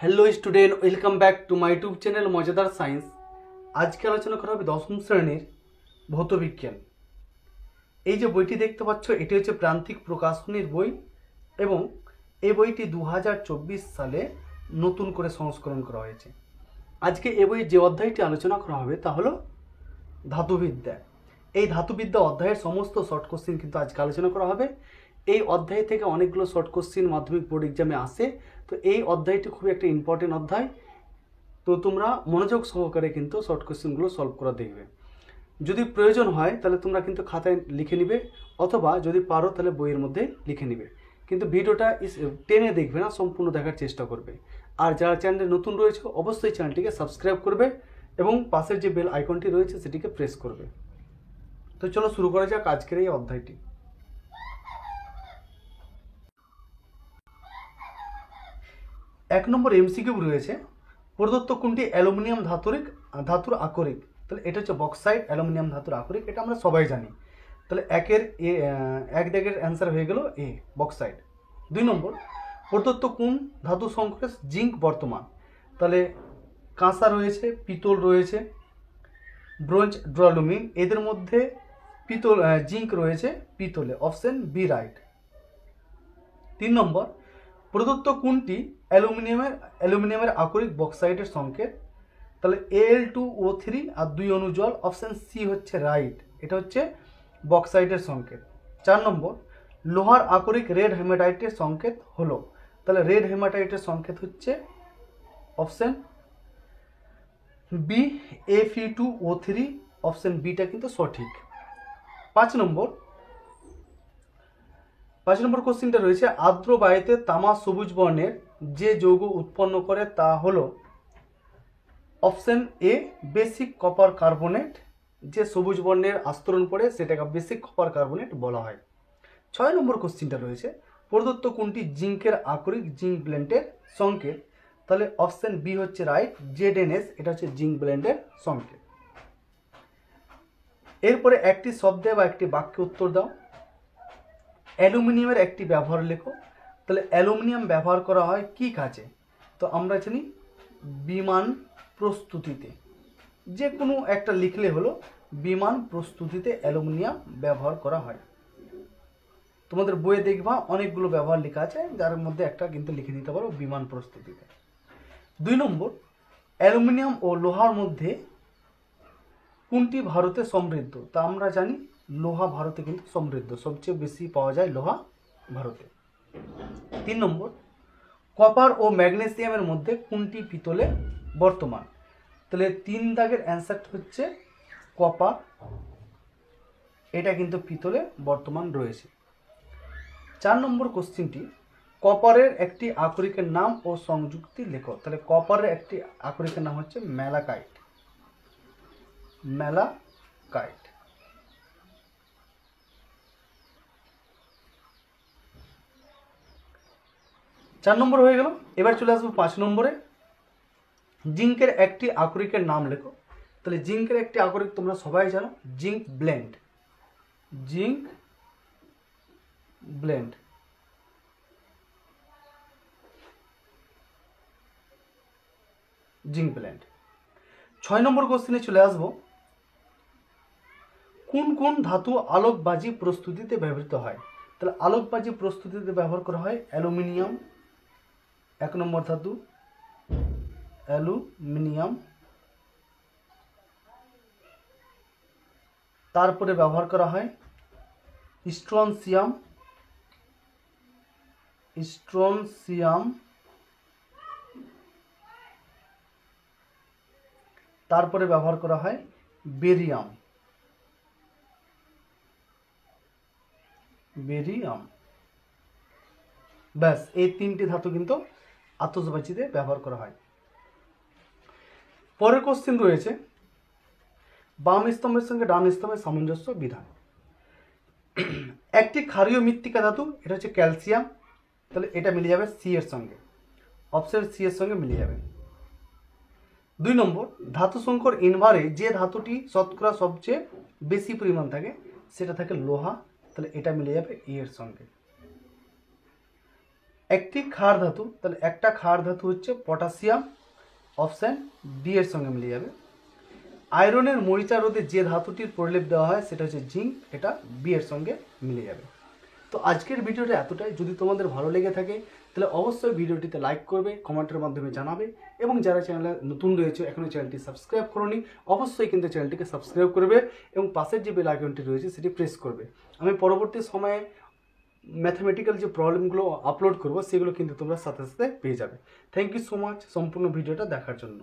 Hello student, welcome back to my YouTube channel মজাদার science. আজকে আলোচনা করা হবে দশম শ্রেণীর ভৌতবিজ্ঞান। এই যে বইটি দেখতে পাচ্ছ, এটি হচ্ছে প্রান্তিক প্রকাশনীর বই এবং এই বইটি 2024 সালে নতুন করে সংস্করণ করা হয়েছে। আজকে এই বইয়ের যে অধ্যায়টি আলোচনা করা হবে তা হলো ধাতুবিদ্যা। এই ধাতুবিদ্যা অধ্যায়ের সমস্ত শর্ট কোশ্চিন কিন্তু আজকে আলোচনা করা হবে। এই অধ্যায় থেকে অনেকগুলো শর্ট কোশ্চিন মাধ্যমিক বোর্ড এক্সামে আসে, তো এই অধ্যায়টি খুবই একটা ইম্পর্টেন্ট অধ্যায়। তো তোমরা মনোযোগ সহকারে কিন্তু শর্ট কোশ্চেনগুলো সলভ করা দেখবে। যদি প্রয়োজন হয় তাহলে তোমরা কিন্তু খাতায় লিখে নিবে, অথবা যদি পারো তাহলে বইয়ের মধ্যে লিখে নিবে, কিন্তু ভিডিওটা টেনে দেখবে না, সম্পূর্ণ দেখার চেষ্টা করবে। আর যারা চ্যানেলে নতুন রয়েছে অবশ্যই চ্যানেলটিকে সাবস্ক্রাইব করবে এবং পাশের যে বেল আইকনটি রয়েছে সেটিকে প্রেস করবে। তো চলো শুরু করা যাক আজকের এই অধ্যায়টি। এক নম্বর এমসিকিউ রয়েছে, প্রদত্ত কোনটি অ্যালুমিনিয়াম ধাতুর আকরিক। তাহলে এটা হচ্ছে বক্সাইট অ্যালুমিনিয়াম ধাতুর আকরিক, এটা আমরা সবাই জানি। তাহলে এক দাগের অ্যান্সার হয়ে গেল এ, বক্সাইট। 2 নম্বর, প্রদত্ত কোন ধাতু সংকরে জিঙ্ক বর্তমান। তাহলে কাঁসা রয়েছে, পিতল রয়েছে, ব্রোঞ্জ, ডুরালুমিন, এদের মধ্যে জিঙ্ক রয়েছে পিতলে, অপশন বি রাইট। 3 নম্বর, প্রদত্ত কোনটি অ্যালুমিনিয়ামের আকরিক বক্সাইটের সংকেত। তাহলে Al2O3 আর 2 অণু জল, অপশন সি হচ্ছে রাইট, এটা হচ্ছে বক্সাইটের সংকেত। 4 নম্বর, লোহার আকরিক রেড হেমাটাইটের সংকেত হলো। তাহলে রেড হেমাটাইটের সংকেত হচ্ছে option B Fe2O3, option beta কিন্তু সঠিক। 5 নম্বর কোশ্চিনটা রয়েছে, আর্দ্র বায়ুতে তামা সবুজ বর্ণের যে যৌগ উৎপন্ন করে তা হলো option A basic copper carbonate. যে সবুজ বর্ণের আস্তরণ পড়ে সেটাকে বেসিক কপার কার্বনেট বলা হয়। 6 নম্বর কোশ্চিনটা রয়েছে, প্রদত্ত কোনটি জিঙ্কের আকরিক জিঙ্ক ব্লেন্ডের সংকেত। তাহলে অপশন বি হচ্ছে রাইট, ZNS, এটা হচ্ছে জিঙ্ক ব্লেন্ডের সংকেত। এরপরে একটি শব্দে বা একটি বাক্যে উত্তর দাও। অ্যালুমিনিয়ামের একটি ব্যবহার লেখো। তাহলে অ্যালুমিনিয়াম ব্যবহার করা হয় কি কাজে। তো আমরা জানি বিমান প্রস্তুতিতে, যে কোনো একটা লিখলে হলো, বিমান প্রস্তুতিতে অ্যালুমিনিয়াম ব্যবহার করা হয়। তোমাদের বইয়ে দেখবা অনেকগুলো ব্যবহার লেখা আছে, যার মধ্যে একটা কিন্তু লিখে দিতে পারো, বিমান প্রস্তুতিতে। 2 নম্বর, অ্যালুমিনিয়াম ও লোহার মধ্যে কোনটি ভারতে সমৃদ্ধ। তা আমরা জানি লোহা ভারতে কিন্তু সমৃদ্ধ, সবচেয়ে বেশি পাওয়া যায় লোহা ভারতে। 3 নম্বর, কপার ও ম্যাগনেসিয়ামের মধ্যে কোনটি পিতলে বর্তমান। তাহলে 3 দাগের অ্যান্সার হচ্ছে কপার, এটা কিন্তু পিতলে বর্তমান রয়েছে। 4 নম্বর কোশ্চিনটি, কপারের একটি আকরিকের নাম ও সংযুক্তি লেখো। তাহলে কপারের একটি আকরিকের নাম হচ্ছে ম্যালাকাইট। 4 নম্বর হয়ে গেল। এবার চলে আসবো 5 নম্বরে, জিঙ্কের একটি আকরিকের নাম লেখো। তাহলে জিঙ্কের একটি আকরিক তোমরা সবাই জানো, জিঙ্ক ব্লেন্ড। 6 নম্বর কোশ্চেনে চলে আসবো, কোন কোন ধাতু আলোকবাজি প্রস্তুতিতে ব্যবহৃত হয়। তাহলে আলোকবাজি প্রস্তুতিতে ব্যবহার করা হয় অ্যালুমিনিয়াম, 1 নম্বর ধাতু অ্যালুমিনিয়াম। তারপরে ব্যবহার করা হয় স্ট্রনসিয়াম, তারপরে ব্যবহার করা হয় বেরিয়াম। ব্যাস, এই 3টি ধাতু কিন্তু আতশবাজিতে ব্যবহার করা হয়। পরের কোশ্চেন রয়েছে, বাম স্তম্ভের সঙ্গে ডান স্তম্ভের সামঞ্জস্য বিধান। একটি ক্ষারীয় মৃত্তিকা ধাতু, এটা হচ্ছে ক্যালসিয়াম। তাহলে এটা মিলে যাবে সি এর সঙ্গে, অপশন সি এর সঙ্গে মিলে যাবে। 2 নম্বর, ধাতু সংকর ইনভারে যে ধাতুটি শতকরা সবচেয়ে বেশি পরিমাণ থাকে সেটা থাকে লোহা। তাহলে এটা মিলে যাবে ই এর সঙ্গে। একটি ক্ষার ধাতু, তাহলে একটা ক্ষার ধাতু হচ্ছে পটাশিয়াম, অপশান ডি এর সঙ্গে মিলে যাবে। আয়রনের মরিচা রোধে যে ধাতুটির প্রলেপ দেওয়া হয় সেটা হচ্ছে জিঙ্ক, এটা বি এর সঙ্গে মিলে যাবে। তো আজকের ভিডিওটা এতটাই। যদি তোমাদের ভালো লেগে থাকে তাহলে অবশ্যই ভিডিওটিতে লাইক করবে, কমেন্টের মাধ্যমে জানাবে, এবং যারা চ্যানেলে নতুন রয়েছে এখনও চ্যানেলটি সাবস্ক্রাইব করোনি অবশ্যই কিন্তু চ্যানেলটিকে সাবস্ক্রাইব করবে এবং পাশের যে বেল আইকনটি রয়েছে সেটি প্রেস করবে। আমি পরবর্তী সময়ে ম্যাথমেটিক্যাল যে প্রবলেমগুলো আপলোড করব সেগুলো কিন্তু তোমরা সাথে সাথে পেয়ে যাবে। থ্যাংক ইউ সো মাচ সম্পূর্ণ ভিডিওটা দেখার জন্য।